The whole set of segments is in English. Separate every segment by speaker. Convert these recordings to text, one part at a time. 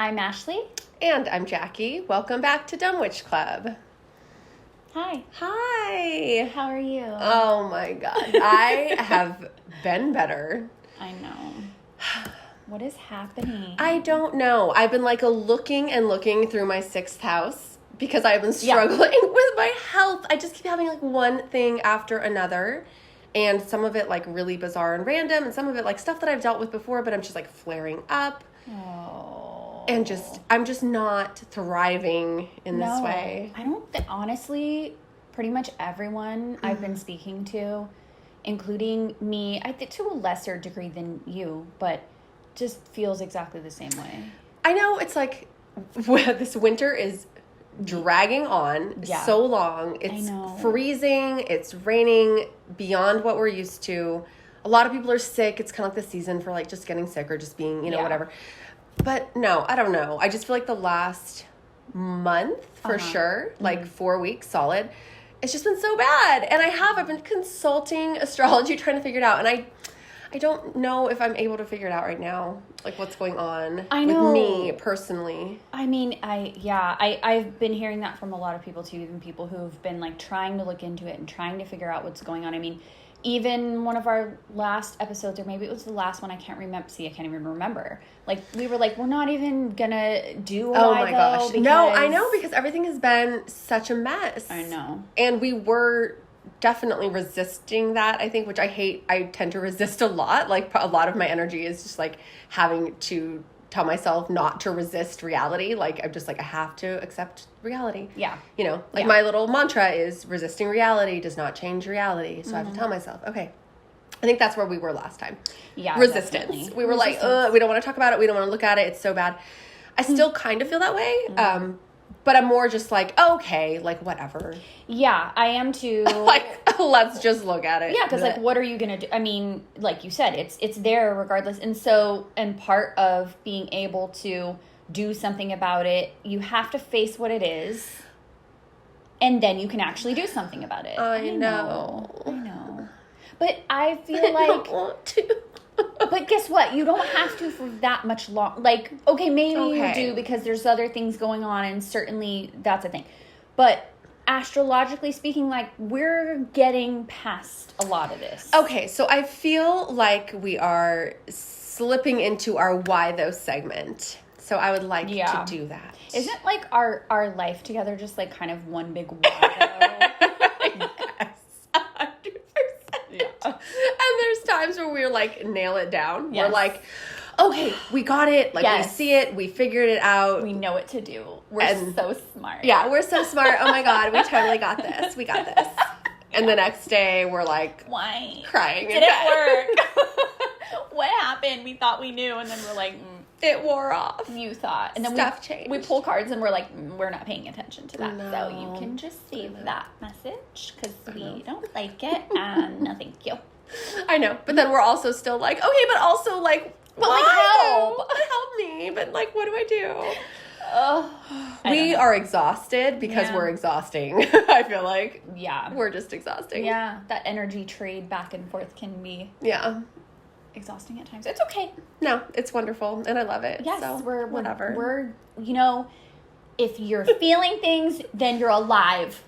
Speaker 1: I'm Ashley.
Speaker 2: And I'm Jackie. Welcome back to Dumb Witch Club.
Speaker 1: Hi.
Speaker 2: Hi.
Speaker 1: How are you?
Speaker 2: Oh my God. I have been better.
Speaker 1: I know. What is happening?
Speaker 2: I don't know. I've been looking through my sixth house because I've been struggling with my health. I just keep having one thing after another. And some of it really bizarre and random, and some of it stuff that I've dealt with before, but I'm just flaring up.
Speaker 1: Oh.
Speaker 2: And I'm just not thriving in this way.
Speaker 1: I don't think, honestly, pretty much everyone I've been speaking to, including me, I think to a lesser degree than you, but just feels exactly the same way.
Speaker 2: I know it's this winter is dragging on so long. It's freezing. It's raining beyond what we're used to. A lot of people are sick. It's kind of the season for just getting sick or just being, whatever. But no, I don't know. I just feel the last month for sure, 4 weeks solid, it's just been so bad. And I've been consulting astrology, trying to figure it out. And I don't know if I'm able to figure it out right now, what's going on with me personally.
Speaker 1: I mean, I've been hearing that from a lot of people too, even people who've been trying to look into it and trying to figure out what's going on. I mean, even one of our last episodes, or maybe it was the last one, I can't remember. See, I can't even remember. We were we're not even gonna do
Speaker 2: Oh my gosh. No, I know, because everything has been such a mess.
Speaker 1: I know.
Speaker 2: And we were definitely resisting that, I think, which I hate. I tend to resist a lot. A lot of my energy is just having to tell myself not to resist reality. I'm just I have to accept reality.
Speaker 1: Yeah.
Speaker 2: My little mantra is resisting reality does not change reality. So I have to tell myself, okay. I think that's where we were last time. Yeah. Resistance. Definitely. We were we don't want to talk about it. We don't want to look at it. It's so bad. I still kind of feel that way. But I'm more just okay, whatever.
Speaker 1: Yeah, I am too.
Speaker 2: Let's just look at it.
Speaker 1: Yeah, because what are you going to do? I mean, like you said, it's there regardless. And part of being able to do something about it, you have to face what it is. And then you can actually do something about it.
Speaker 2: I know.
Speaker 1: But I feel
Speaker 2: I don't want to.
Speaker 1: But guess what? You don't have to for that much long. Maybe you do because there's other things going on, and certainly that's a thing. But astrologically speaking, we're getting past a lot of this.
Speaker 2: Okay, so I feel we are slipping into our Why Though segment. So I would like to do that.
Speaker 1: Isn't our life together just kind of one big why though?
Speaker 2: Yeah. And there's times where we're nail it down. Yes. We're okay, we got it. We see it. We figured it out.
Speaker 1: We know what to do. We're so smart.
Speaker 2: Yeah, we're so smart. Oh my God, we totally got this. We got this. And the next day we're
Speaker 1: why?
Speaker 2: Crying.
Speaker 1: Did it work? What happened? We thought we knew, and then we're
Speaker 2: it wore off.
Speaker 1: You thought. And then
Speaker 2: stuff changed.
Speaker 1: We pull cards and we're we're not paying attention to that.
Speaker 2: No.
Speaker 1: So you can just save that message because we don't like it. And no, thank you.
Speaker 2: I know. But then we're also still okay, but also
Speaker 1: but
Speaker 2: help. Help me. But what do I do? We are exhausted because we're exhausting. I feel we're just exhausting.
Speaker 1: Yeah. That energy trade back and forth can be exhausting at times. It's okay.
Speaker 2: No, it's wonderful and I love it.
Speaker 1: Yes,
Speaker 2: so
Speaker 1: we're
Speaker 2: whatever.
Speaker 1: We're if you're feeling things, then you're alive.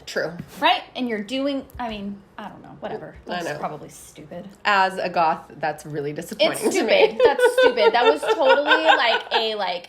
Speaker 2: True.
Speaker 1: Right? And you're doing, I don't know, whatever. That's
Speaker 2: I know.
Speaker 1: Probably stupid.
Speaker 2: As a goth, that's really disappointing
Speaker 1: to
Speaker 2: me.
Speaker 1: That's stupid. That was totally a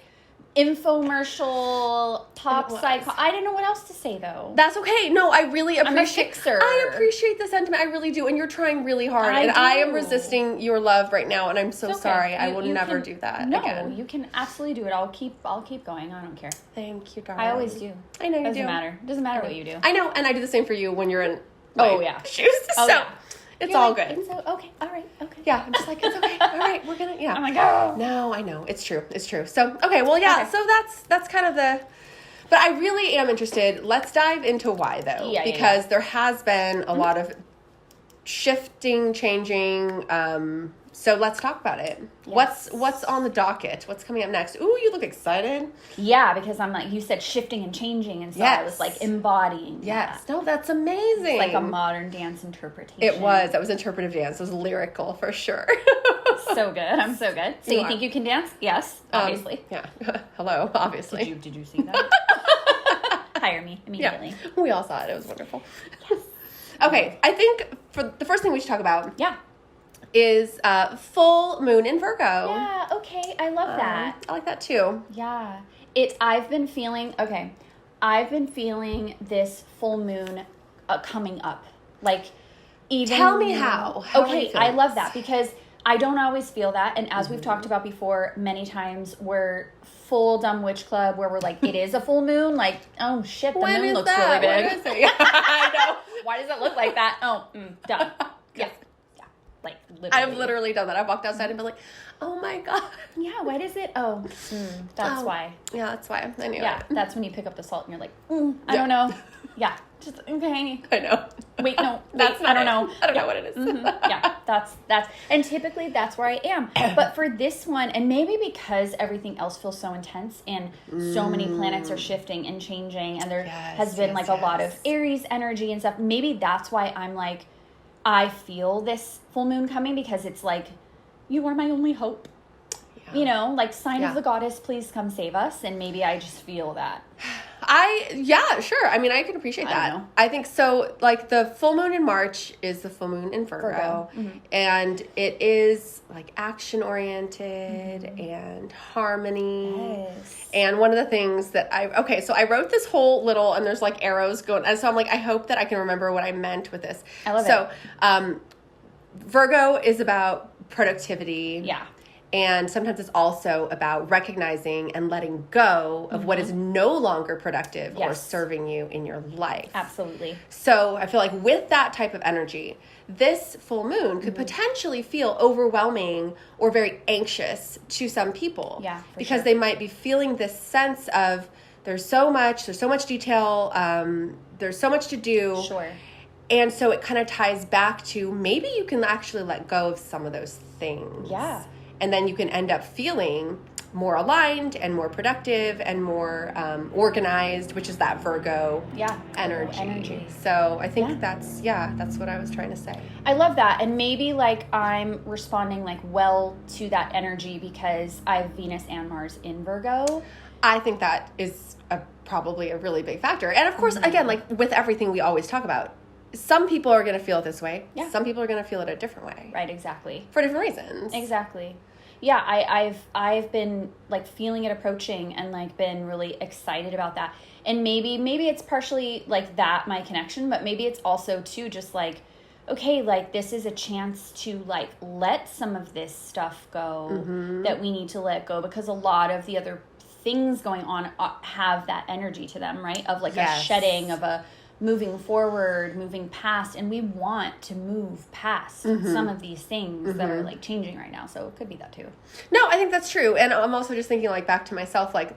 Speaker 1: infomercial pop psycho. I didn't know what else to say though.
Speaker 2: That's okay. No, I really appreciate.
Speaker 1: I'm a fixer.
Speaker 2: I appreciate the sentiment. I really do, and you're trying really hard. I am resisting your love right now, and I'm so sorry. I will never do that again.
Speaker 1: No, you can absolutely do it. I'll keep going. I don't care.
Speaker 2: Thank you, darling.
Speaker 1: I always do.
Speaker 2: I know you do.
Speaker 1: Doesn't matter what you do.
Speaker 2: I know, and I do the same for you when you're in. Shoes.
Speaker 1: Oh,
Speaker 2: so it's all good.
Speaker 1: It's okay. All right. Okay.
Speaker 2: Yeah, I'm just it's okay. All right, we're gonna. Yeah.
Speaker 1: I'm oh.
Speaker 2: No, I know. It's true. It's true. So okay. Well, yeah. Okay. So that's kind of the. But I really am interested. Let's dive into why though, because there has been a lot of shifting, changing. So let's talk about it. Yes. What's on the docket? What's coming up next? Ooh, you look excited.
Speaker 1: Yeah, because I'm you said shifting and changing, and so I was embodying.
Speaker 2: Yes.
Speaker 1: That.
Speaker 2: No, that's amazing.
Speaker 1: It's a modern dance interpretation.
Speaker 2: It was. That was interpretive dance. It was lyrical for sure.
Speaker 1: So good. I'm so good. So you think you can dance? Yes, obviously.
Speaker 2: Yeah. Hello, obviously.
Speaker 1: Did you see that? Hire me immediately.
Speaker 2: Yeah. We all saw it. It was wonderful. Yes. Okay, I think for the first thing we should talk about is full moon in Virgo.
Speaker 1: Yeah, okay. I love that.
Speaker 2: I like that too.
Speaker 1: Yeah. I've been feeling this full moon coming up. Like, even...
Speaker 2: Tell me how.
Speaker 1: Okay, I love that because I don't always feel that. And as we've talked about before, many times we're full dumb witch club where we're like, it is a full moon. Like, oh shit, the moon looks really big.
Speaker 2: What is it? I know.
Speaker 1: Why does it look like that? Oh, dumb. Yeah. Like, literally.
Speaker 2: I've literally done that. I've walked outside and been like, oh my God.
Speaker 1: Yeah, why does it? Oh, that's why.
Speaker 2: Yeah, that's why. I knew
Speaker 1: it. That's when you pick up the salt and you're like, I don't know. Yeah, just, okay.
Speaker 2: I know.
Speaker 1: Wait, no, that's not. I don't know.
Speaker 2: I don't know what it is.
Speaker 1: Yeah, that's, and typically that's where I am. But for this one, and maybe because everything else feels so intense and so many planets are shifting and changing, and there has been like a lot of Aries energy and stuff, maybe that's why I'm like, I feel this full moon coming because it's like, you are my only hope. Yeah. You know, like sign of the goddess, please come save us. And maybe I just feel that.
Speaker 2: Sure. I mean, I can appreciate that. I think so. Like the full moon in March is the full moon in Virgo. And it is like action oriented and harmony. Yes. And one of the things that so I wrote this whole little, and there's like arrows going. And so I'm like, I hope that I can remember what I meant with this.
Speaker 1: I love it.
Speaker 2: So, Virgo is about productivity.
Speaker 1: Yeah.
Speaker 2: And sometimes it's also about recognizing and letting go of what is no longer productive or serving you in your life.
Speaker 1: Absolutely.
Speaker 2: So I feel like with that type of energy, this full moon could potentially feel overwhelming or very anxious to some people.
Speaker 1: Yeah,
Speaker 2: because they might be feeling this sense of there's so much detail, there's so much to do.
Speaker 1: Sure.
Speaker 2: And so it kind of ties back to maybe you can actually let go of some of those things.
Speaker 1: Yeah.
Speaker 2: And then you can end up feeling more aligned and more productive and more organized, which is that Virgo energy. So I think that's what I was trying to say.
Speaker 1: I love that. And maybe like I'm responding like well to that energy because I have Venus and Mars in Virgo.
Speaker 2: I think that is probably a really big factor. And of course, again, like with everything we always talk about, some people are going to feel it this way. Yeah. Some people are going to feel it a different way.
Speaker 1: Right, exactly.
Speaker 2: For different reasons.
Speaker 1: Exactly. Yeah, I've been like feeling it approaching and like been really excited about that. And maybe it's partially like that, my connection, but maybe it's also too just like, okay, like this is a chance to like let some of this stuff go that we need to let go, because a lot of the other things going on have that energy to them, right? Of like a shedding, of a moving forward, moving past, and we want to move past some of these things that are like changing right now. So it could be that too.
Speaker 2: No, I think that's true. And I'm also just thinking like back to myself, like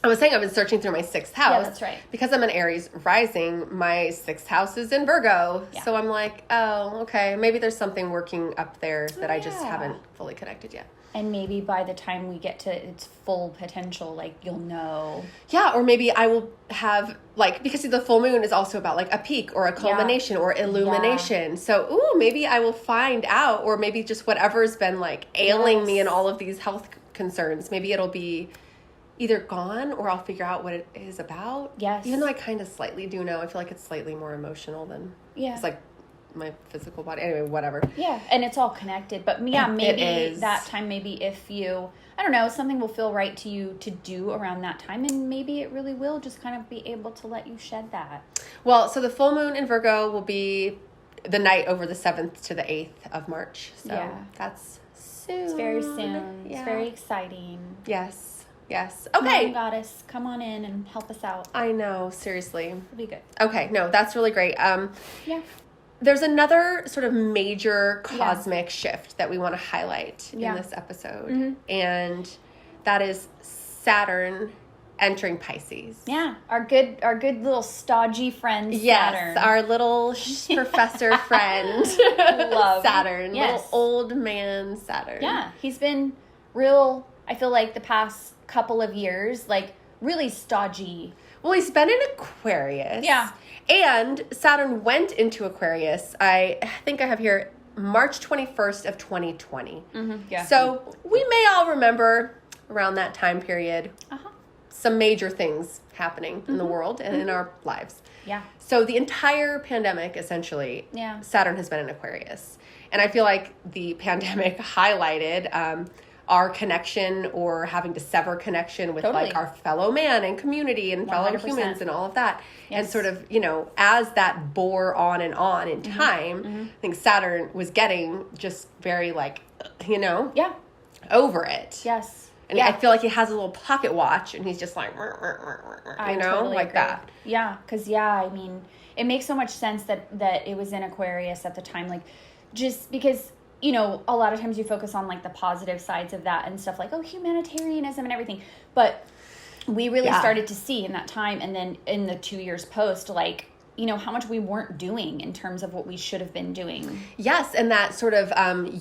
Speaker 2: I was saying, I've been searching through my 6th house.
Speaker 1: Yeah, that's right.
Speaker 2: Because I'm an Aries rising, my 6th house is in Virgo. Yeah. So I'm like, oh, okay, maybe there's something working up there that I just haven't fully connected yet.
Speaker 1: And maybe by the time we get to its full potential, like, you'll know.
Speaker 2: Yeah, or maybe I will have, like, because the full moon is also about, like, a peak or a culmination or illumination. Yeah. So, maybe I will find out, or maybe just whatever's been, like, ailing me in all of these health concerns, maybe it'll be either gone or I'll figure out what it is about.
Speaker 1: Yes.
Speaker 2: Even though I kind of slightly do know. I feel like it's slightly more emotional than... Yeah. It's, like... my physical body, anyway, whatever.
Speaker 1: Yeah, and it's all connected. But yeah, maybe that time, maybe if you, I don't know, something will feel right to you to do around that time, and maybe it really will just kind of be able to let you shed that.
Speaker 2: Well, so the full moon in Virgo will be the night over the 7th to the 8th of March. So that's soon.
Speaker 1: It's very soon. Yeah. It's very exciting.
Speaker 2: Yes. Okay.
Speaker 1: Mom goddess, come on in and help us out.
Speaker 2: I know, seriously.
Speaker 1: It'll be good.
Speaker 2: Okay, no, that's really great. There's another sort of major cosmic shift that we want to highlight in this episode. And that is Saturn entering Pisces.
Speaker 1: Yeah, our good little stodgy friend Saturn.
Speaker 2: Yes, our little professor friend
Speaker 1: Love
Speaker 2: Saturn. Yes. Little old man Saturn.
Speaker 1: Yeah, he's been real, I feel like the past couple of years, like really stodgy.
Speaker 2: Well, he's been in Aquarius.
Speaker 1: Yeah.
Speaker 2: And Saturn went into Aquarius, I think I have here, March 21st of 2020.
Speaker 1: Yeah.
Speaker 2: So we may all remember around that time period some major things happening in the world and in our lives.
Speaker 1: Yeah.
Speaker 2: So the entire pandemic, essentially, Saturn has been in Aquarius. And I feel like the pandemic highlighted our connection or having to sever connection with like our fellow man and community and 100%. Fellow humans and all of that. Yes. And sort of, as that bore on and on in time, I think Saturn was getting just very like, over it.
Speaker 1: Yes.
Speaker 2: And I feel like he has a little pocket watch and he's just like,
Speaker 1: totally
Speaker 2: like
Speaker 1: agree.
Speaker 2: that.
Speaker 1: Yeah. Because, I mean, it makes so much sense that it was in Aquarius at the time. Like, just because, a lot of times you focus on like the positive sides of that and stuff like, humanitarianism and everything. But we really started to see in that time, and then in the 2 years post, like, how much we weren't doing in terms of what we should have been doing.
Speaker 2: Yes, and that sort of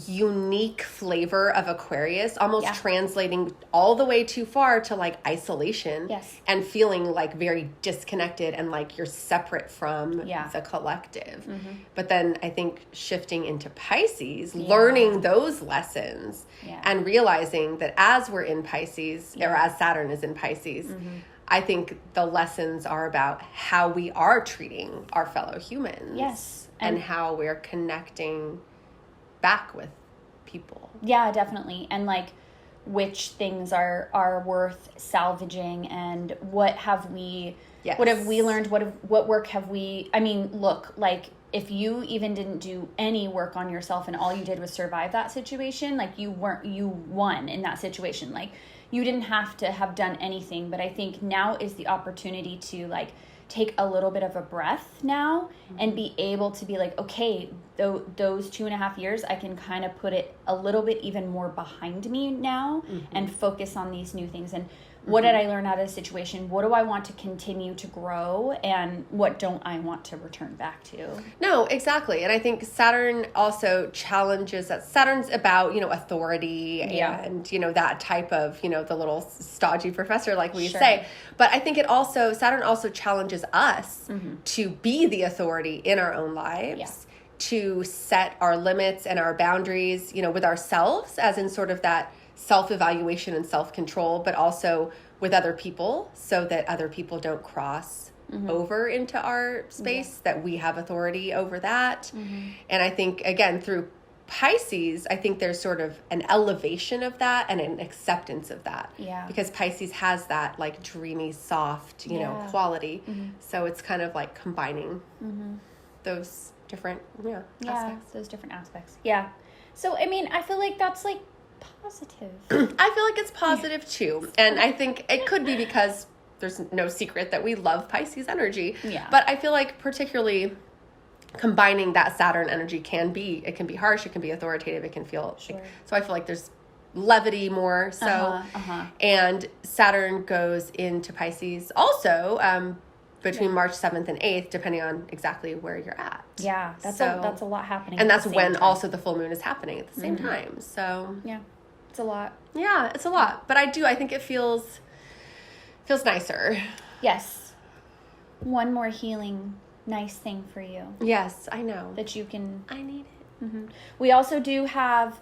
Speaker 2: unique flavor of Aquarius almost translating all the way too far to like isolation.
Speaker 1: Yes.
Speaker 2: And feeling like very disconnected and like you're separate from the collective. But then I think shifting into Pisces, learning those lessons and realizing that as we're in Pisces, or as Saturn is in Pisces, I think the lessons are about how we are treating our fellow humans.
Speaker 1: Yes.
Speaker 2: And how we're connecting back with people.
Speaker 1: Yeah, definitely. And like which things are worth salvaging, and what have we learned? What work have we, look, like if you even didn't do any work on yourself and all you did was survive that situation, like you won in that situation. Like, you didn't have to have done anything, but I think now is the opportunity to like take a little bit of a breath now and be able to be like, okay, those 2.5 years, I can kind of put it a little bit even more behind me now and focus on these new things. And what did I learn out of the situation? What do I want to continue to grow? And what don't I want to return back to?
Speaker 2: No, exactly. And I think Saturn also challenges that. Saturn's about, authority and, that type of, the little stodgy professor, like we say. But I think Saturn also challenges us to be the authority in our own lives, to set our limits and our boundaries, with ourselves, as in sort of that self-evaluation and self-control, but also with other people, so that other people don't cross over into our space, that we have authority over that. And I think, again, through Pisces, I think there's sort of an elevation of that and an acceptance of that.
Speaker 1: Yeah.
Speaker 2: Because Pisces has that like dreamy, soft, quality. So it's kind of like combining those different aspects.
Speaker 1: Those different aspects. Yeah. So, I feel like that's like positive.
Speaker 2: I feel like it's positive too. And I think it could be because there's no secret that we love Pisces energy.
Speaker 1: Yeah.
Speaker 2: But I feel like particularly combining that Saturn energy it can be harsh, it can be authoritative, it can feel like, so I feel like there's levity more so. And Saturn goes into Pisces also between March 7th and 8th, depending on exactly where you're at.
Speaker 1: Yeah, that's a lot happening.
Speaker 2: And that's when also the full moon is happening at the same time. So
Speaker 1: yeah, it's a lot.
Speaker 2: Yeah, it's a lot. But I think it feels nicer.
Speaker 1: Yes. One more healing, nice thing for you.
Speaker 2: Yes, I know.
Speaker 1: That you can...
Speaker 2: I need it.
Speaker 1: We also do have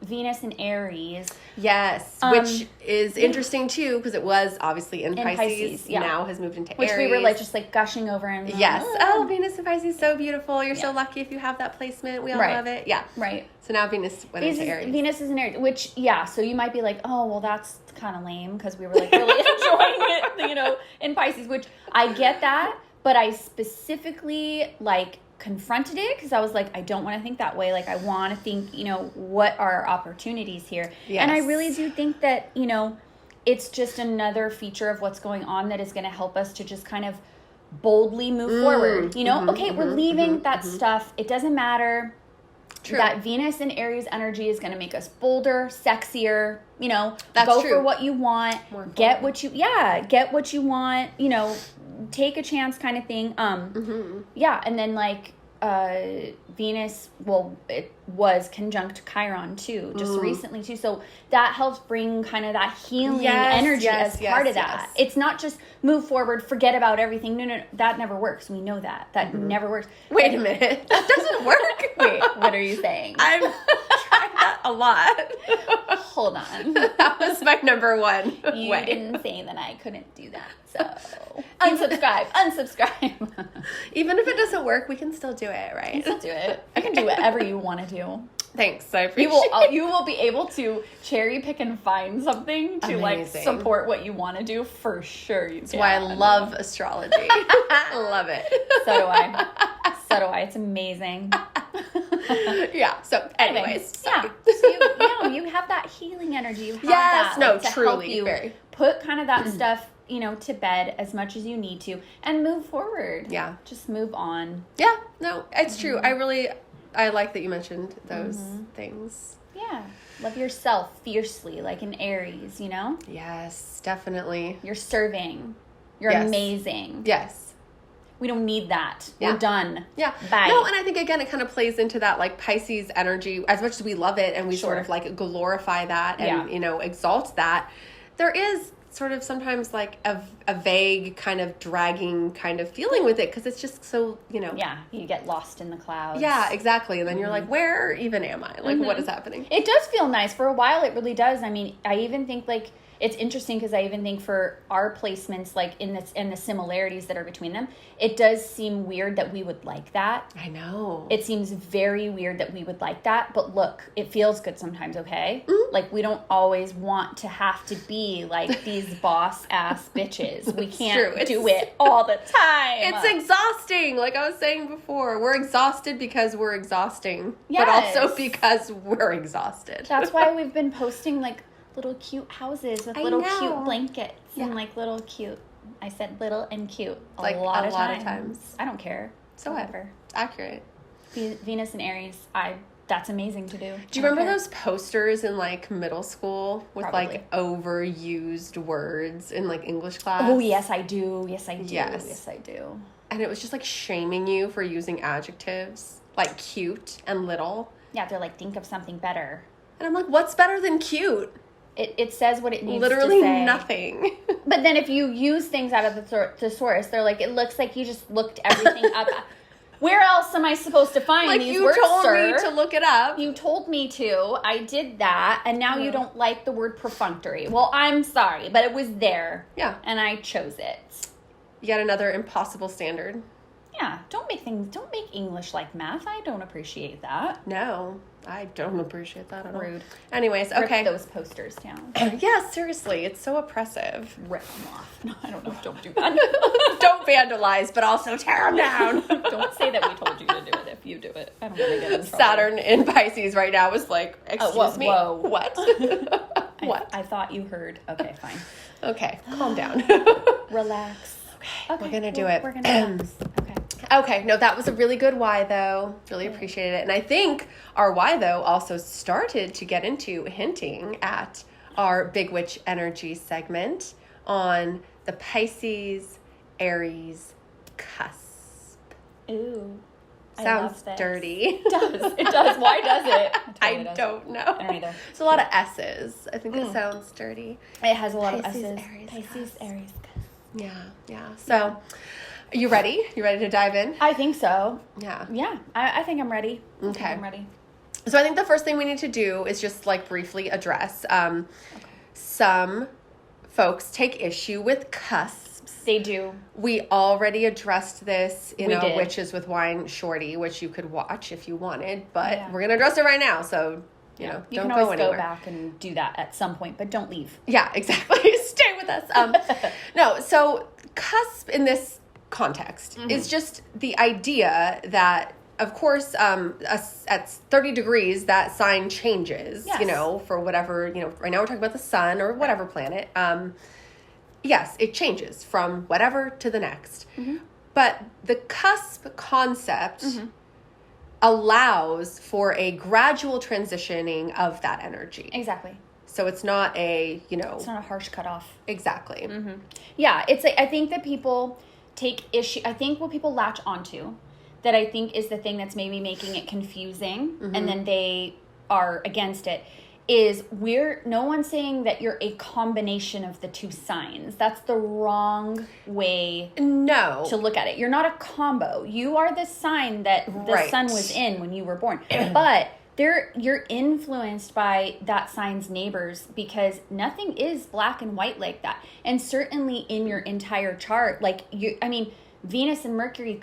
Speaker 1: Venus in Aries.
Speaker 2: Yes, which is interesting too, because it was obviously in Pisces. Now has moved into
Speaker 1: Aries. Which we were like just like gushing over and
Speaker 2: yes. Oh, Venus in Pisces, so beautiful. You're so lucky if you have that placement. We all love it. Yeah.
Speaker 1: Right.
Speaker 2: So now Venus went into Aries.
Speaker 1: Venus is in Aries, which, so you might be like, oh, well, that's kind of lame because we were like really enjoying it, in Pisces, which I get that, but I specifically like confronted it because I was like, I don't want to think that way. Like, I want to think, what are our opportunities here? Yes. And I really do think that, it's just another feature of what's going on that is going to help us to just kind of boldly move forward. We're leaving that stuff. It doesn't matter. True. That Venus and Aries energy is going to make us bolder, sexier,
Speaker 2: That's
Speaker 1: go
Speaker 2: true.
Speaker 1: For what you want, get what you want, take a chance kind of thing. And then like, Venus, well, it was conjunct Chiron too, just recently too. So that helps bring kind of that healing energy as part of that. It's not just move forward, forget about everything. No, that never works. We know that. That never works.
Speaker 2: Wait a minute. That doesn't work.
Speaker 1: Wait, what are you saying?
Speaker 2: I've tried that a lot.
Speaker 1: Hold on.
Speaker 2: That was my number one
Speaker 1: You
Speaker 2: way.
Speaker 1: didn't say that I couldn't do that, so unsubscribe.
Speaker 2: Even if it doesn't work, we can still do it, right?
Speaker 1: You can do it. You can do whatever you want to do.
Speaker 2: Thanks, I appreciate it.
Speaker 1: You will be able to cherry pick and find something to like support what you want to do for sure.
Speaker 2: That's why I love astrology. I love it.
Speaker 1: So do I. It's amazing.
Speaker 2: Yeah. So, anyways,
Speaker 1: sorry. So you have that healing energy. You have that.
Speaker 2: No,
Speaker 1: to
Speaker 2: truly,
Speaker 1: help you
Speaker 2: very.
Speaker 1: Put kind of that stuff, to bed as much as you need to, and move forward.
Speaker 2: Yeah.
Speaker 1: Just move on.
Speaker 2: Yeah. No, it's true. I like that you mentioned those things.
Speaker 1: Yeah. Love yourself fiercely, like an Aries,
Speaker 2: Yes, definitely.
Speaker 1: You're serving. You're amazing.
Speaker 2: Yes.
Speaker 1: We don't need that. We're done.
Speaker 2: Yeah.
Speaker 1: Bye.
Speaker 2: No, and I think, again, it kind of plays into that, like, Pisces energy. As much as we love it and we sort of, like, glorify that and, exalt that, there is sort of sometimes, like, a vague kind of dragging kind of feeling with it because it's just so,
Speaker 1: Yeah, you get lost in the clouds.
Speaker 2: Yeah, exactly. And then you're like, where even am I? Like, what is happening?
Speaker 1: It does feel nice. For a while, it really does. I mean, I even think, like, it's interesting because I even think for our placements, like in the similarities that are between them, it does seem weird that we would like that.
Speaker 2: I know.
Speaker 1: It seems very weird that we would like that. But look, it feels good sometimes, okay? Like, we don't always want to have to be like these boss-ass bitches. We can't do it all the time.
Speaker 2: It's exhausting. Like I was saying before, we're exhausted because we're exhausting.
Speaker 1: Yes.
Speaker 2: But also because we're exhausted.
Speaker 1: That's why we've been posting, like, little cute houses with little cute blankets and like little cute. I said little and cute a lot of times. I don't care.
Speaker 2: So whatever. It's accurate.
Speaker 1: Venus and Aries. That's amazing to do.
Speaker 2: Do you remember those posters in like middle school with
Speaker 1: Probably.
Speaker 2: like overused words in like English class?
Speaker 1: Oh yes, I do. Yes, I do.
Speaker 2: Yes.
Speaker 1: Yes, I do.
Speaker 2: And it was just like shaming you for using adjectives like cute and little.
Speaker 1: Yeah, they're like, think of something better.
Speaker 2: And I'm like, what's better than cute?
Speaker 1: It says what it needs
Speaker 2: Literally
Speaker 1: to say.
Speaker 2: nothing.
Speaker 1: But then if you use things out of the source, they're like, it looks like you just looked everything up. Where else am I supposed to find
Speaker 2: like
Speaker 1: these
Speaker 2: you
Speaker 1: words,
Speaker 2: told
Speaker 1: sir?
Speaker 2: me to look it up.
Speaker 1: You told me to. I did that, and now you don't like the word perfunctory. Well, I'm sorry, but it was there.
Speaker 2: Yeah.
Speaker 1: And I chose it.
Speaker 2: Yet another impossible standard.
Speaker 1: Yeah, don't make English like math. I don't appreciate that.
Speaker 2: No, I don't appreciate that at all.
Speaker 1: Rude.
Speaker 2: Anyways, okay.
Speaker 1: Rip those posters down.
Speaker 2: Yeah, seriously, it's so oppressive.
Speaker 1: Rip them off. No, I don't know. Don't do that.
Speaker 2: Don't vandalize, but also tear them down.
Speaker 1: Don't say that we told you to do it if you do it. I don't want to get in trouble.
Speaker 2: Saturn in Pisces right now is like, excuse me.
Speaker 1: Whoa.
Speaker 2: What? What?
Speaker 1: I thought you heard. Okay, fine.
Speaker 2: Okay, calm down.
Speaker 1: Relax.
Speaker 2: Okay, we're going to do it.
Speaker 1: We're going to relax. Okay.
Speaker 2: Okay, no, that was a really good why, though. Really appreciated it. And I think our why, though, also started to get into hinting at our Big Witch Energy segment on the Pisces-Aries cusp.
Speaker 1: Ooh.
Speaker 2: Sounds dirty.
Speaker 1: It does. It does. Why does it?
Speaker 2: I don't know.
Speaker 1: I don't either.
Speaker 2: It's a lot of S's. I think it sounds dirty.
Speaker 1: It has a lot of S's.
Speaker 2: Pisces-Aries
Speaker 1: Pisces-Aries.
Speaker 2: Yeah. So, are you ready? You ready to dive in?
Speaker 1: I think so.
Speaker 2: Yeah.
Speaker 1: Yeah. I think I'm ready.
Speaker 2: Okay.
Speaker 1: I'm ready.
Speaker 2: So I think the first thing we need to do is just like briefly address some folks take issue with cusps.
Speaker 1: They do.
Speaker 2: We already addressed this in
Speaker 1: We
Speaker 2: a
Speaker 1: did.
Speaker 2: Witches with Wine shorty, which you could watch if you wanted, but we're going to address it right now. So, you know,
Speaker 1: you
Speaker 2: don't
Speaker 1: can
Speaker 2: go
Speaker 1: always
Speaker 2: anywhere.
Speaker 1: go back and do that at some point, but don't leave.
Speaker 2: Yeah, exactly. Stay with us. No, so cusp in this context is just the idea that, of course, at 30 degrees, that sign changes,
Speaker 1: Yes.
Speaker 2: you know, for whatever, you know, right now we're talking about the sun or whatever planet. Yes, it changes from whatever to the next. But the cusp concept allows for a gradual transitioning of that energy.
Speaker 1: Exactly.
Speaker 2: So it's not a, you know...
Speaker 1: It's not a harsh cutoff.
Speaker 2: Exactly.
Speaker 1: Yeah, it's like, I think that people take issue, I think what people latch onto, that I think is the thing that's maybe making it confusing, and then they are against it, is no one's saying that you're a combination of the two signs. That's the wrong way to look at it. You're not a combo. You are the sign that the sun was in when you were born. But you're influenced by that sign's neighbors, because nothing is black and white like that. And certainly in your entire chart, like Venus and Mercury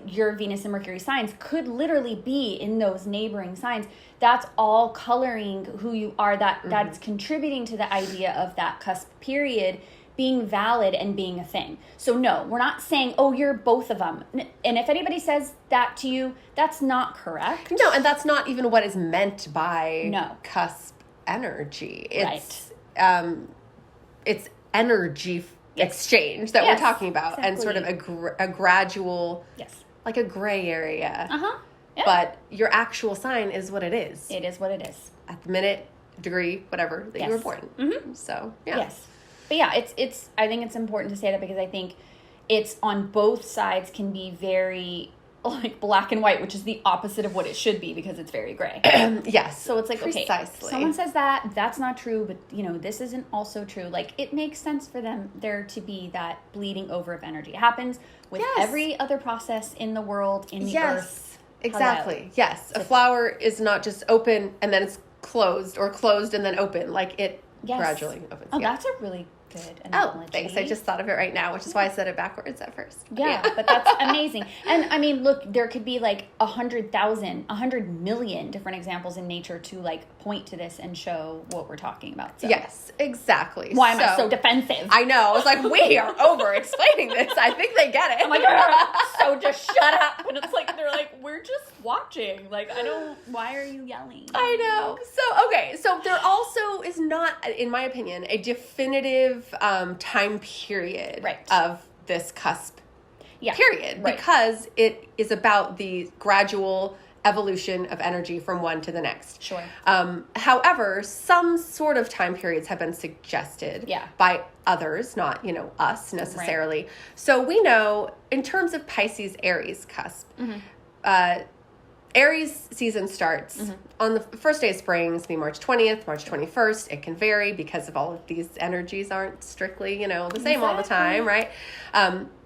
Speaker 1: your Venus and Mercury signs could literally be in those neighboring signs. That's all coloring who you are. That's contributing to the idea of that cusp period being valid and being a thing. So no, we're not saying, oh, you're both of them. And if anybody says that to you, that's not correct.
Speaker 2: No, and that's not even what is meant by cusp energy. It's it's energy exchange that we're talking about, and sort of a gradual, like a gray area. Yeah. But your actual sign is what it is.
Speaker 1: It is what it is.
Speaker 2: At the minute, degree, whatever, that you were born. So, yeah.
Speaker 1: Yes. But yeah, it's. I think it's important to say that, because I think it's on both sides can be very like black and white, which is the opposite of what it should be, because it's very gray.
Speaker 2: Yes.
Speaker 1: So it's like,
Speaker 2: precisely.
Speaker 1: Okay, someone says that's not true, but this isn't also true. Like, it makes sense for there to be that bleeding over of energy. It happens with every other process in the world, in the earth.
Speaker 2: Exactly. Yes. A flower is not just open and then it's closed, or closed and then open. Like, it gradually opens.
Speaker 1: Oh, that's a really good analogy.
Speaker 2: Oh, thanks. I just thought of it right now, which is why I said it backwards at first.
Speaker 1: Yeah, but that's amazing. And I mean, look, there could be like 100,000, 100 million different examples in nature to like point to this and show what we're talking about. So.
Speaker 2: Yes, exactly.
Speaker 1: Why am I so defensive?
Speaker 2: I know. I was like, we are over explaining this. I think they get it.
Speaker 1: I'm like, so just shut up. And it's like, they're like, we're just watching. Like, why are you yelling?
Speaker 2: I know. So, okay. So there also is not, in my opinion, a definitive time period of this cusp period, because it is about the gradual evolution of energy from one to the next.
Speaker 1: Sure.
Speaker 2: However, some sort of time periods have been suggested by others, not, us necessarily. Right. So we know, in terms of Pisces-Aries cusp, Aries season starts on the first day of spring. It's going to be March 20th, March 21st. It can vary because of all of these energies aren't strictly, the same all the time, right?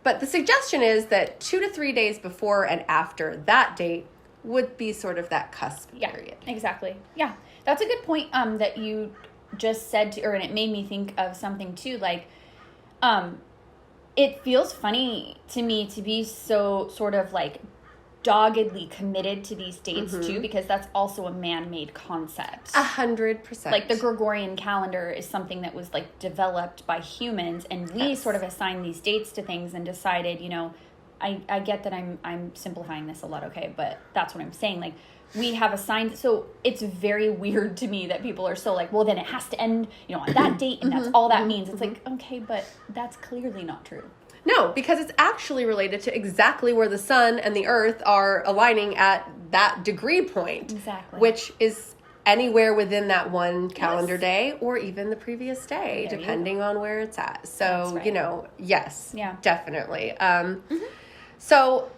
Speaker 2: But the suggestion is that 2 to 3 days before and after that date would be sort of that cusp period.
Speaker 1: Exactly. Yeah. That's a good point that you just said, and it made me think of something too, like, it feels funny to me to be so sort of like doggedly committed to these dates too, because that's also a man-made concept.
Speaker 2: 100%.
Speaker 1: Like, the Gregorian calendar is something that was like developed by humans, and we sort of assigned these dates to things and decided, I get that I'm simplifying this a lot, okay, but that's what I'm saying. Like, we have assigned, so it's very weird to me that people are so like, well, then it has to end, on that date, and that's all that means. It's like, okay, but that's clearly not true.
Speaker 2: No, because it's actually related to exactly where the sun and the earth are aligning at that degree point.
Speaker 1: Exactly.
Speaker 2: Which is anywhere within that one calendar day, or even the previous day, depending on where it's at. So, yes, definitely. So,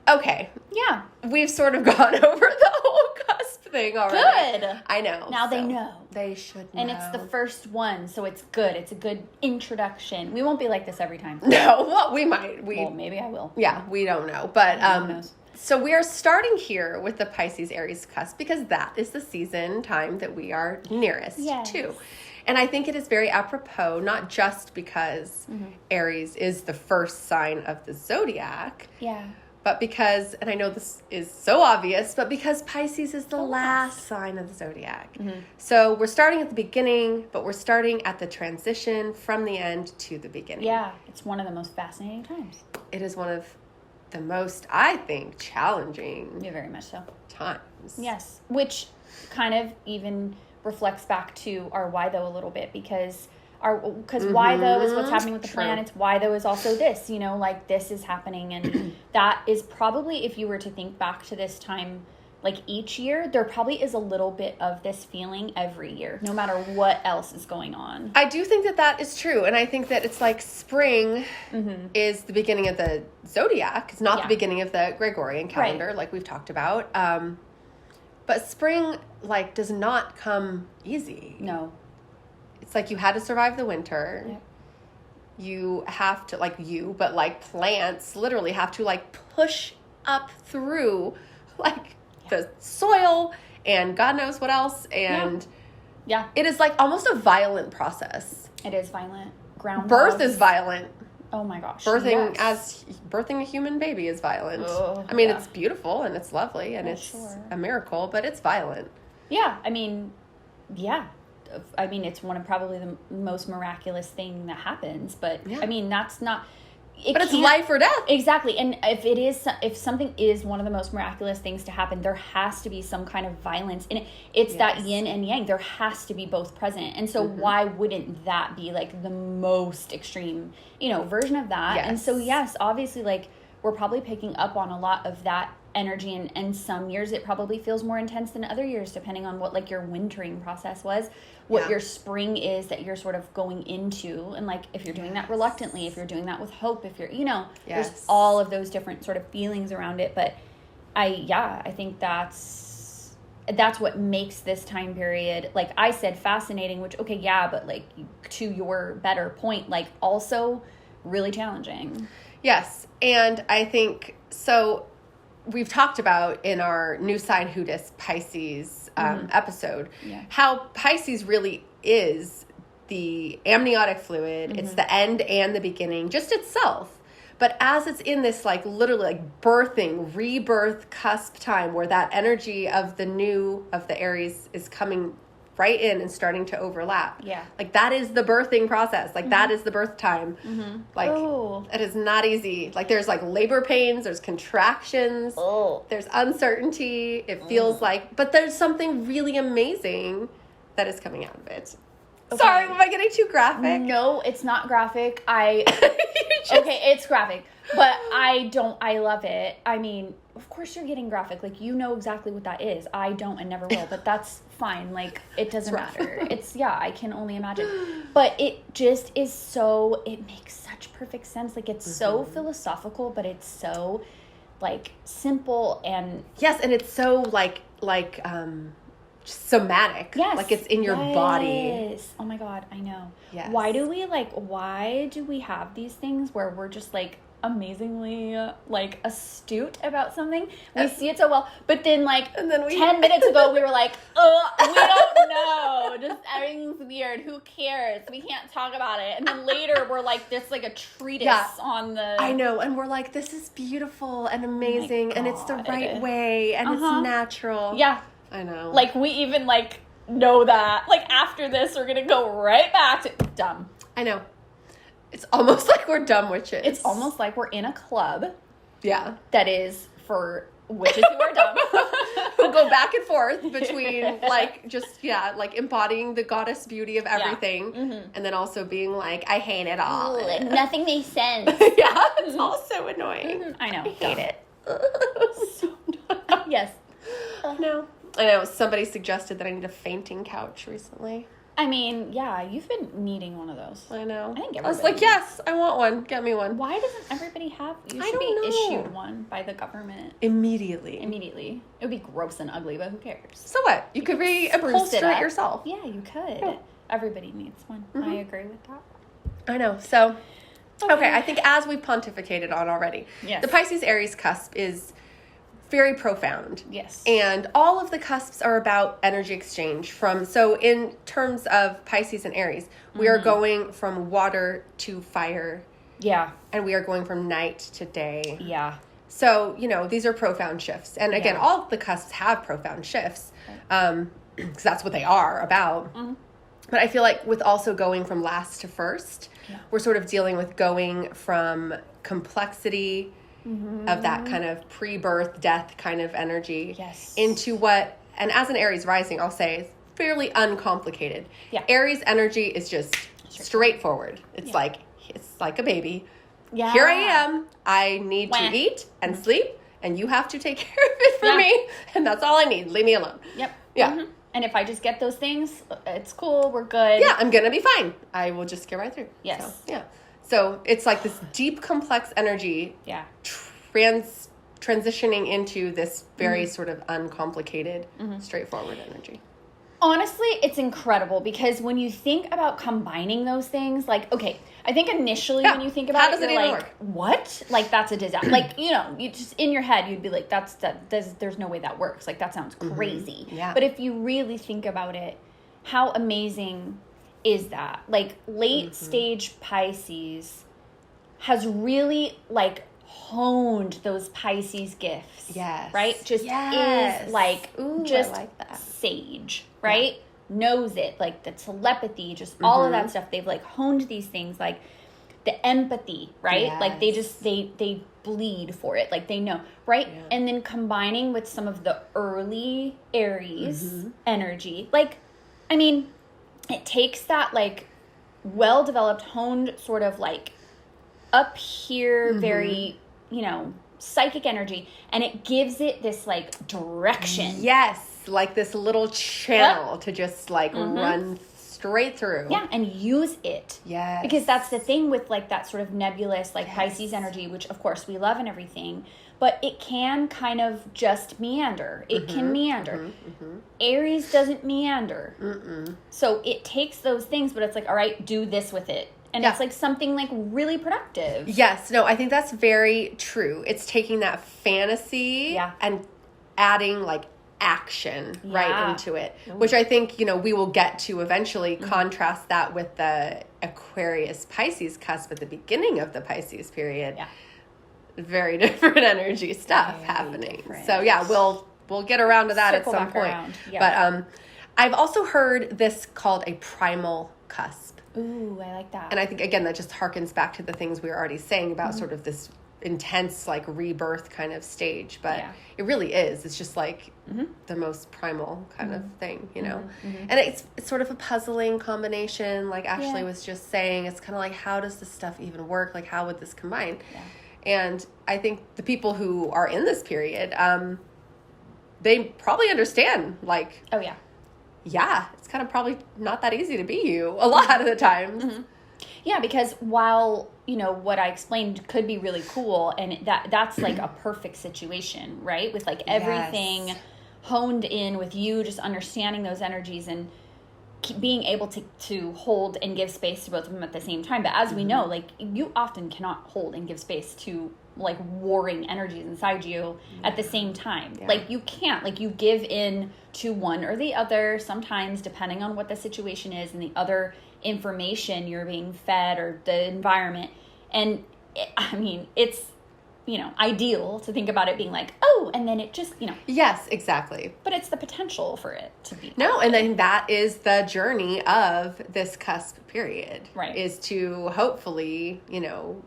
Speaker 2: okay.
Speaker 1: Yeah.
Speaker 2: We've sort of gone over the whole cusp thing already.
Speaker 1: Good.
Speaker 2: I know.
Speaker 1: Now they know.
Speaker 2: They should know.
Speaker 1: And it's the first one, so it's good. It's a good introduction. We won't be like this every time.
Speaker 2: No, well, we might.
Speaker 1: Well, maybe I will.
Speaker 2: Yeah, we don't know. But
Speaker 1: who knows?
Speaker 2: So we are starting here with the Pisces-Aries cusp, because that is the season time that we are nearest to. And I think it is very apropos, not just because Aries is the first sign of the zodiac.
Speaker 1: Yeah.
Speaker 2: But because, and I know this is so obvious, but because Pisces is the last sign of the zodiac. So we're starting at the beginning, but we're starting at the transition from the end to the beginning.
Speaker 1: Yeah, it's one of the most fascinating times.
Speaker 2: It is one of the most, I think, challenging.
Speaker 1: Yeah, very much so.
Speaker 2: Times.
Speaker 1: Yes, which kind of even reflects back to our why though a little bit, because why though is what's happening with the planets. Why though is also this, like this is happening, and that is probably, if you were to think back to this time like each year, there probably is a little bit of this feeling every year, no matter what else is going on.
Speaker 2: I do think that is true. And I think that it's like spring is the beginning of the zodiac. It's not the beginning of the Gregorian calendar, like we've talked about. But spring, like, does not come easy.
Speaker 1: No.
Speaker 2: It's like you had to survive the winter.
Speaker 1: Yep.
Speaker 2: You have to, but like plants literally have to like push up through like the soil and God knows what else. And it is like almost a violent process.
Speaker 1: It is violent.
Speaker 2: Birth is violent.
Speaker 1: Oh my gosh.
Speaker 2: Birthing a human baby is violent. I mean, it's beautiful and it's lovely and it's a miracle, but it's violent.
Speaker 1: Yeah. I mean, it's one of probably the most miraculous thing that happens, but I mean, that's not...
Speaker 2: It's life or death.
Speaker 1: Exactly. And if something is one of the most miraculous things to happen, there has to be some kind of violence in it. It's that yin and yang. There has to be both present. And so why wouldn't that be like the most extreme, version of that? Yes. And so, yes, obviously, like, we're probably picking up on a lot of that energy, and some years it probably feels more intense than other years, depending on what like your wintering process was, what your spring is that you're sort of going into, and like if you're doing that reluctantly, if you're doing that with hope, if you're there's all of those different sort of feelings around it. But I think that's what makes this time period, like I said, fascinating, which but like to your better point, like also really challenging. Yes.
Speaker 2: And I think so. We've talked about in our new sign who dis Pisces episode how Pisces really is the amniotic fluid. It's the end and the beginning, just itself. But as it's in this like literally like birthing, rebirth cusp time where that energy of the Aries is coming right in and starting to overlap. Yeah. Like that is the birthing process. Like that is the birth time. Like it is not easy. Like there's like labor pains, there's contractions, there's uncertainty. It feels like, but there's something really amazing that is coming out of it. Okay. Sorry, am I getting too graphic?
Speaker 1: No, it's not graphic. It's graphic, but I love it. I mean, of course you're getting graphic. Like, you know exactly what that is. I don't and never will, but that's fine. Like, it doesn't matter. I can only imagine. But it just is it makes such perfect sense. Like, it's so philosophical, but it's so, like, simple and...
Speaker 2: Yes, and it's so, like somatic.
Speaker 1: Yes.
Speaker 2: Like it's in your body.
Speaker 1: Yes. Oh my God, I know. Yes. Why do we have these things where we're just like amazingly like astute about something? We see it so well, but then 10 minutes ago we were like, we don't know. Just everything's weird. Who cares? We can't talk about it. And then later we're like, this like a treatise on the...
Speaker 2: I know. And we're like, this is beautiful and amazing and it's the right way and it's natural.
Speaker 1: Yeah.
Speaker 2: I know.
Speaker 1: Like, we even, like, know that. Like, after this, we're going to go right back to dumb.
Speaker 2: I know. It's almost like we're dumb witches.
Speaker 1: It's almost like we're in a club.
Speaker 2: Yeah.
Speaker 1: That is for witches who are dumb.
Speaker 2: Who go back and forth between, like, like, embodying the goddess beauty of everything. Yeah. And then also being like, I hate it all.
Speaker 1: Ooh, nothing makes sense.
Speaker 2: It's all so annoying.
Speaker 1: I know.
Speaker 2: Hate it.
Speaker 1: So annoying. Yes.
Speaker 2: I know. Somebody suggested that I need a fainting couch recently.
Speaker 1: I mean, yeah, you've been needing one of those.
Speaker 2: I know.
Speaker 1: I think
Speaker 2: I was like, yes, I want one. Get me one.
Speaker 1: Why doesn't everybody have? You should be issued one by the government.
Speaker 2: Immediately.
Speaker 1: It would be gross and ugly, but who cares?
Speaker 2: So what? You could reupholster it yourself.
Speaker 1: Yeah, you could. Yeah. Everybody needs one. I agree with that.
Speaker 2: I know. So, okay, I think as we've pontificated on already, the Pisces-Aries cusp is very profound.
Speaker 1: Yes.
Speaker 2: And all of the cusps are about energy exchange so in terms of Pisces and Aries, we are going from water to fire.
Speaker 1: Yeah.
Speaker 2: And we are going from night to day.
Speaker 1: Yeah.
Speaker 2: So, these are profound shifts. And again, all the cusps have profound shifts. Because that's what they are about. But I feel like with also going from last to first, we're sort of dealing with going from complexity of that kind of pre-birth death kind of energy into what, and as an Aries rising, I'll say is fairly uncomplicated. Yeah. Aries energy is just straightforward. It's like a baby. Yeah. Here I am. I need to eat and sleep and you have to take care of it for me, and that's all I need. Leave me alone.
Speaker 1: Yep.
Speaker 2: Yeah.
Speaker 1: Mm-hmm. And if I just get those things, it's cool. We're good.
Speaker 2: Yeah, I'm going to be fine. I will just get right through.
Speaker 1: Yes.
Speaker 2: So, yeah. So it's like this deep, complex energy.
Speaker 1: Yeah.
Speaker 2: Transitioning into this very sort of uncomplicated, straightforward energy.
Speaker 1: Honestly, it's incredible because when you think about combining those things, like, okay, I think initially when you think about it, you're like, what? Like, that's a disaster. Like, you know, you just, in your head, you'd be like, there's no way that works. Like, that sounds crazy.
Speaker 2: Yeah.
Speaker 1: But if you really think about it, how amazing is that? Like, late stage Pisces has really, like, honed those Pisces gifts.
Speaker 2: Yes.
Speaker 1: Right? Just is like, just like that. Sage, right? Yeah. Knows it. Like the telepathy, just all of that stuff. They've like honed these things, like the empathy, right? Yes. Like they bleed for it. Like they know, right? Yeah. And then combining with some of the early Aries energy. Like, I mean, it takes that like well-developed, honed sort of like up here, very, you know, psychic energy, and it gives it this like direction.
Speaker 2: Yes, like this little channel to just like run straight through.
Speaker 1: Yeah, and use it.
Speaker 2: Yes.
Speaker 1: Because that's the thing with like that sort of nebulous like Pisces energy, which of course we love and everything, but it can kind of just meander. It can meander. Aries doesn't meander. So it takes those things, but it's like, all right, do this with it. And it's like something like really productive.
Speaker 2: Yes. No, I think that's very true. It's taking that fantasy and adding like action right into it, which I think, you know, we will get to eventually contrast that with the Aquarius Pisces cusp at the beginning of the Pisces period. Yeah. Very different energy stuff happening. Different. So yeah, we'll get around to that at some point. But I've also heard this called a primal cusp.
Speaker 1: Ooh, I like that.
Speaker 2: And I think, again, that just harkens back to the things we were already saying about sort of this intense, like, rebirth kind of stage. But it really is. It's just, like, the most primal kind of thing, you know? And it's sort of a puzzling combination, like Ashley was just saying. It's kind of like, how does this stuff even work? Like, how would this combine? Yeah. And I think the people who are in this period, they probably understand, like...
Speaker 1: Oh, yeah.
Speaker 2: Yeah, it's kind of probably not that easy to be you a lot of the times.
Speaker 1: Yeah, because while, you know, what I explained could be really cool, and that's like a perfect situation, right? With like everything honed in with you just understanding those energies and being able to hold and give space to both of them at the same time. But as we know, like you often cannot hold and give space to like warring energies inside you at the same time. Like you can't, like you give in to one or the other sometimes depending on what the situation is and the other information you're being fed or the environment. And I mean, it's, you know, ideal to think about it being like, oh, and then it just, you know.
Speaker 2: Yes, exactly.
Speaker 1: But it's the potential for it to be.
Speaker 2: No, and then that is the journey of this cusp period.
Speaker 1: Right.
Speaker 2: Is to hopefully, you know,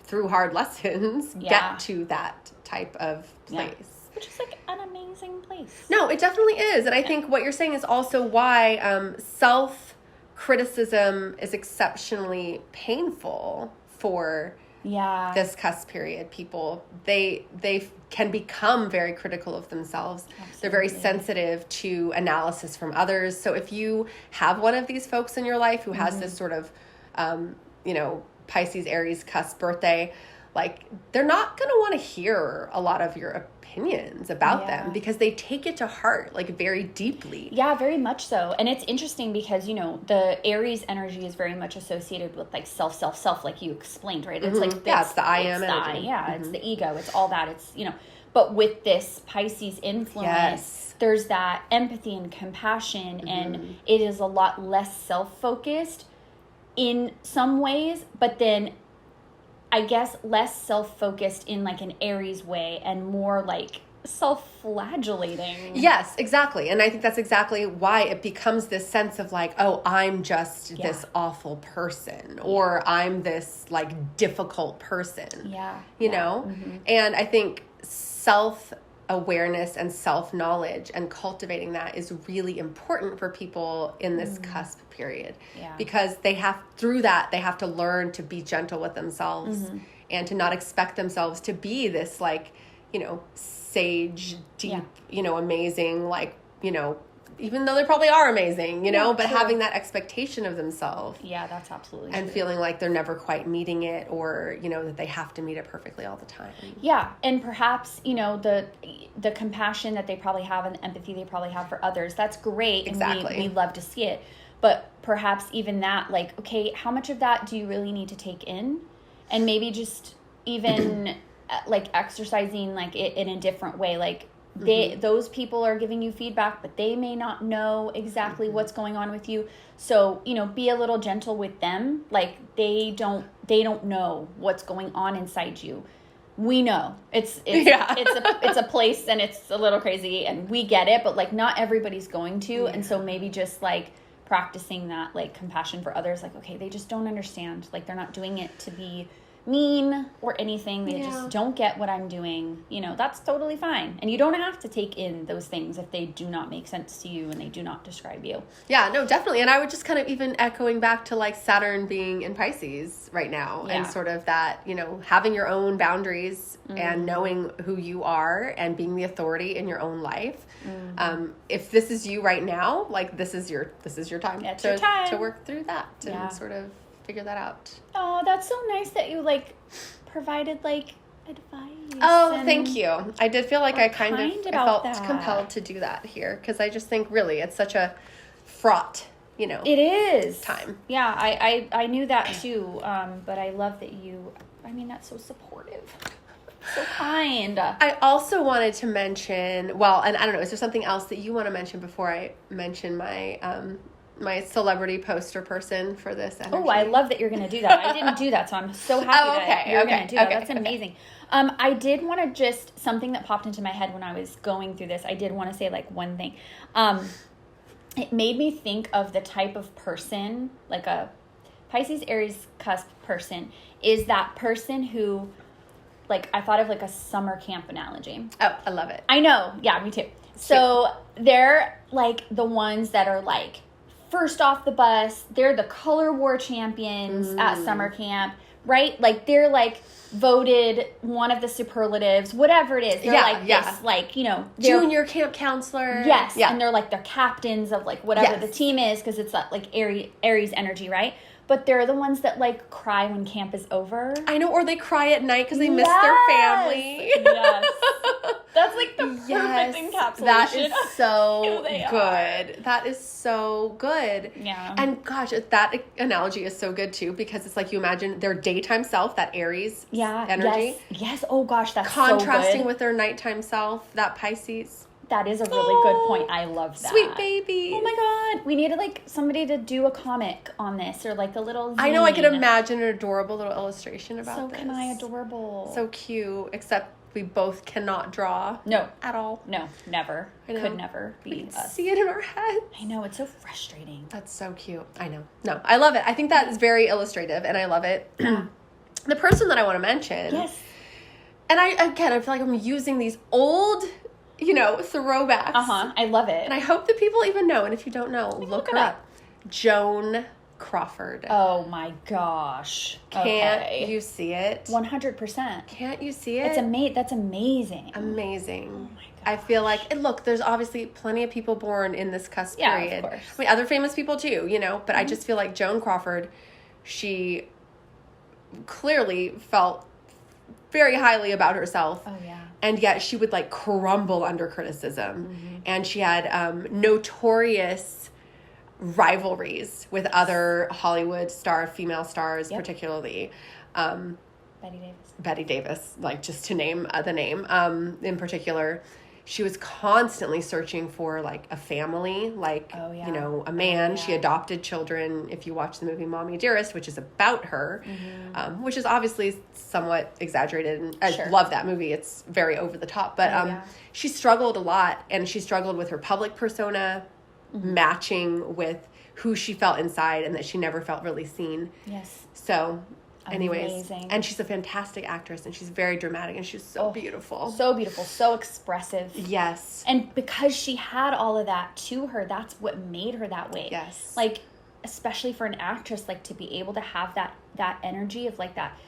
Speaker 2: through hard lessons, get to that type of place. Yeah.
Speaker 1: Which is like an amazing place.
Speaker 2: No, it definitely is. And I think what you're saying is also why self-criticism is exceptionally painful for this cusp period. People, they can become very critical of themselves. Absolutely. They're very sensitive to analysis from others. So if you have one of these folks in your life who has this sort of, you know, Pisces, Aries, cusp birthday, like they're not going to want to hear a lot of your opinions about them because they take it to heart like very deeply. Yeah,
Speaker 1: very much so. And it's interesting because, you know, the Aries energy is very much associated with like self, like you explained, right? It's like
Speaker 2: it's the I am energy.
Speaker 1: It's the ego. It's all that. It's, you know, but with this Pisces influence, there's that empathy and compassion and it is a lot less self-focused in some ways, but then I guess less self-focused in like an Aries way and more like self-flagellating.
Speaker 2: Yes, exactly. And I think that's exactly why it becomes this sense of like, oh, I'm just this awful person or I'm this like difficult person. Yeah. You know? And I think self-awareness and self-knowledge and cultivating that is really important for people in this cusp period because they have to learn to be gentle with themselves and to not expect themselves to be this like, sage, deep, amazing, like, even though they probably are amazing, but
Speaker 1: true.
Speaker 2: having that expectation of themselves.
Speaker 1: Yeah, that's absolutely
Speaker 2: and
Speaker 1: true.
Speaker 2: feeling like they're never quite meeting it, or, that they have to meet it perfectly all the time.
Speaker 1: Yeah. And perhaps, the compassion that they probably have and the empathy they probably have for others, that's great.
Speaker 2: Exactly.
Speaker 1: And we love to see it. But perhaps even that, like, okay, how much of that do you really need to take in? And maybe just even like exercising like it in a different way. Like, those people are giving you feedback, but they may not know exactly what's going on with you. So, be a little gentle with them. Like, they don't know what's going on inside you. We know it's a place, and it's a little crazy, and we get it, but like not everybody's going to. Yeah. And so maybe just like practicing that, like, compassion for others, like, okay, they just don't understand. Like, they're not doing it to be mean or anything. They just don't get what I'm doing. That's totally fine. And you don't have to take in those things if they do not make sense to you and they do not describe you.
Speaker 2: Yeah, no, definitely. And I would just kind of even echoing back to like Saturn being in Pisces right now, and sort of that, having your own boundaries and knowing who you are and being the authority in your own life. If this is you right now, like, this is your time, to work through that and sort of figure that out.
Speaker 1: Oh, that's so nice that you like provided like advice.
Speaker 2: Oh, thank you. I did feel like I felt compelled to do that here, because I just think really it's such a fraught,
Speaker 1: it is
Speaker 2: time.
Speaker 1: Yeah, I knew that too. But I love that that's so supportive. So kind.
Speaker 2: I also wanted to mention, and I don't know, is there something else that you want to mention before I mention my celebrity poster person for this energy?
Speaker 1: Oh, I love that you're going to do that. I didn't do that, so I'm so happy that you're going to do that. That's amazing. I did want to just, something that popped into my head when I was going through this, I did want to say like one thing. It made me think of the type of person, like a Pisces-Aries cusp person, is that person who, like, I thought of like a summer camp analogy.
Speaker 2: Oh, I love it.
Speaker 1: I know. Yeah, me too. So they're like the ones that are like, first off the bus, they're the color war champions at summer camp, right? Like, they're like voted one of the superlatives, whatever it is. They're this, like,
Speaker 2: junior camp counselor.
Speaker 1: Yes. Yeah. And they're like the captains of like whatever the team is, because it's that like Aries energy, right? But they're the ones that like cry when camp is over.
Speaker 2: I know, or they cry at night because they miss their family.
Speaker 1: Yes. That's like the perfect encapsulation.
Speaker 2: That is so good. That is so good.
Speaker 1: Yeah.
Speaker 2: And gosh, that analogy is so good too, because it's like you imagine their daytime self, that Aries energy.
Speaker 1: Yes. Oh gosh, that's
Speaker 2: contrasting
Speaker 1: so good.
Speaker 2: With their nighttime self, that Pisces.
Speaker 1: That is a really good point. I love that.
Speaker 2: Sweet baby.
Speaker 1: Oh my God. We needed like somebody to do a comic on this, or like a little zine.
Speaker 2: I know, I could imagine an adorable little illustration about this.
Speaker 1: So can I, adorable.
Speaker 2: So cute, except we both cannot draw.
Speaker 1: No.
Speaker 2: At all.
Speaker 1: No, never. Could never be
Speaker 2: we can
Speaker 1: us.
Speaker 2: See it in our heads.
Speaker 1: I know, it's so frustrating.
Speaker 2: That's so cute. I know. No, I love it. I think that is very illustrative, and I love it. The person that I want to mention.
Speaker 1: Yes.
Speaker 2: And I feel like I'm using these old, throwbacks.
Speaker 1: I love it.
Speaker 2: And I hope that people even know. And if you don't know, look her up. Joan Crawford.
Speaker 1: Oh my gosh.
Speaker 2: Can't you see it?
Speaker 1: 100%.
Speaker 2: Can't you see it?
Speaker 1: That's amazing.
Speaker 2: Amazing.
Speaker 1: Oh my gosh.
Speaker 2: I feel like, and look, there's obviously plenty of people born in this cusp period.
Speaker 1: Of course.
Speaker 2: I mean, other famous people too, but I just feel like Joan Crawford, she clearly felt very highly about herself.
Speaker 1: Oh yeah.
Speaker 2: And yet she would like crumble under criticism. And she had notorious rivalries with other Hollywood female stars, particularly. Betty Davis, like, just to name the name in particular. She was constantly searching for like a family, like, a man. Oh, yeah. She adopted children. If you watch the movie Mommy Dearest, which is about her, which is obviously somewhat exaggerated. And I love that movie. It's very over the top. But she struggled a lot, and she struggled with her public persona matching with who she felt inside, and that she never felt really seen.
Speaker 1: Yes.
Speaker 2: So... Anyways,
Speaker 1: amazing.
Speaker 2: And she's a fantastic actress, and she's very dramatic, and she's so beautiful.
Speaker 1: So beautiful, so expressive.
Speaker 2: Yes.
Speaker 1: And because she had all of that to her, that's what made her that way.
Speaker 2: Yes.
Speaker 1: Like, especially for an actress, like, to be able to have that energy of like that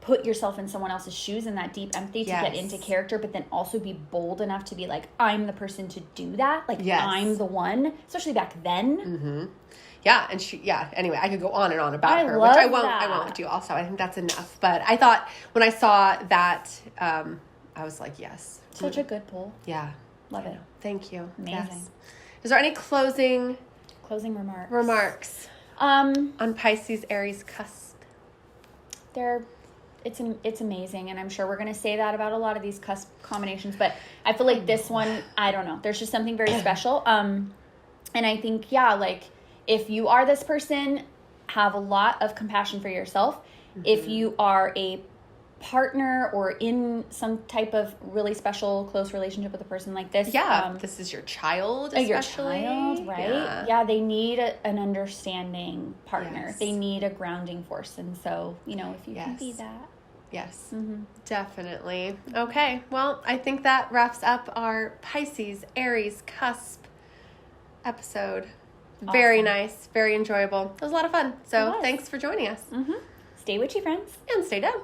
Speaker 1: put yourself in someone else's shoes and that deep empathy to get into character, but then also be bold enough to be like, I'm the person to do that. Like, I'm the one, especially back then.
Speaker 2: Mm-hmm. Yeah, and anyway, I could go on and on about her, which I won't do also. I think that's enough. But I thought when I saw that, I was like, yes.
Speaker 1: Such a good pull.
Speaker 2: Yeah.
Speaker 1: Love it.
Speaker 2: Thank you.
Speaker 1: Amazing.
Speaker 2: Yes. Is there any closing remarks on Pisces-Aries cusp?
Speaker 1: It's amazing, and I'm sure we're going to say that about a lot of these cusp combinations, but I feel like this one, I don't know, there's just something very special. And I think, like, if you are this person, have a lot of compassion for yourself. Mm-hmm. If you are a partner or in some type of really special, close relationship with a person like this.
Speaker 2: Yeah, this is your child, especially.
Speaker 1: Your child, right? Yeah, they need an understanding partner. Yes. They need a grounding force. And so, if you can be that.
Speaker 2: Yes, definitely. Okay, well, I think that wraps up our Pisces-Aries cusp episode. Awesome. Very nice, very enjoyable. It was a lot of fun. So thanks for joining us.
Speaker 1: Mm-hmm. Stay witchy, friends.
Speaker 2: And stay dumb.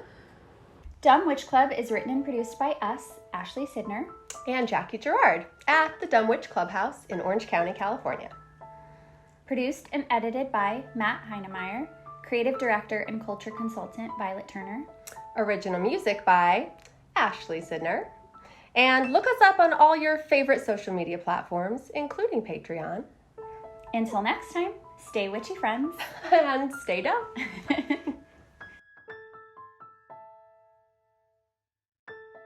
Speaker 1: Dumb Witch Club is written and produced by us, Ashley Sidner.
Speaker 2: And Jackie Gerard at the Dumb Witch Clubhouse in Orange County, California.
Speaker 1: Produced and edited by Matt Heinemeyer. Creative Director and Culture Consultant, Violet Turner.
Speaker 2: Original music by Ashley Sidner. And look us up on all your favorite social media platforms, including Patreon.
Speaker 1: Until next time, stay witchy, friends.
Speaker 2: And stay dumb.